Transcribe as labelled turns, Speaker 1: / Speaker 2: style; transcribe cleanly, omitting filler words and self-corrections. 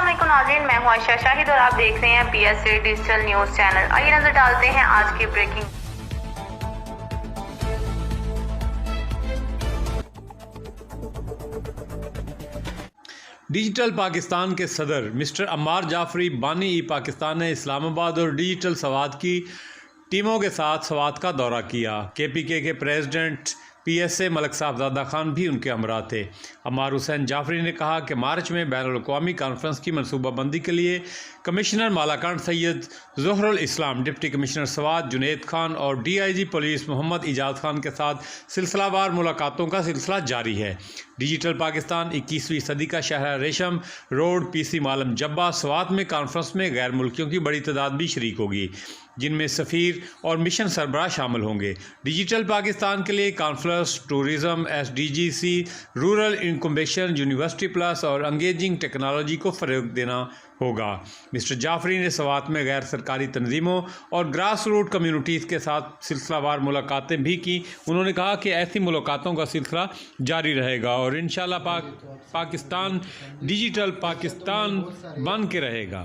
Speaker 1: अस्सलामुअलैकुम नाज़रीन, मैं हूं आयशा शाहिद और आप देख रहे हैं PSA डिजिटल न्यूज़ चैनल। आइए नजर डालते हैं आज की ब्रेकिंग।
Speaker 2: डिजिटल पाकिस्तान के सदर मिस्टर अम्मार जाफरी बानी पाकिस्तान ने इस्लामाबाद और डिजिटल सवाद की टीमों के साथ सवाद का दौरा किया। KPK के प्रेसिडेंट PSA मलिक साहबजादा खान भी उनके हमरा थे। अम्मार हुसैन जाफरी ने कहा कि मार्च में बैनुल-अक़वामी कॉन्फ्रेंस की मनसूबाबंदी के लिए कमिश्नर मालाकान सैयद ज़ोहरुल इस्लाम, डिप्टी कमिश्नर सवाद जुनैद खान और DIG पुलिस मोहम्मद इजाज़ खान के साथ सिलसिलावार मुलाकातों का सिलसिला जारी है। डिजिटल पाकिस्तान 21वीं सदी का शहर रेशम रोड PC मालम जब्बा सवात में कॉन्फ्रेंस में गैर मुल्कियों की बड़ी तादाद भी शरीक होगी, जिनमें सफ़ीर और मिशन सरबराह शामिल होंगे। डिजिटल पाकिस्तान के लिए conference tourism, SDGC, rural incubation, university plus और अंगेजिंग टेक्नोलॉजी को फ़रोग़ देना होगा। मिस्टर जाफरी ने सवात में गैर सरकारी तंजीमों और ग्रास रूट कम्यूनिटीज़ के साथ सिलसिलावार मुलाकातें भी की। उन्होंने कहा कि ऐसी मुलाकातों का सिलसिला जारी रहेगा और इंशाअल्लाह पाकिस्तान डिजिटल पाकिस्तान बन के रहेगा।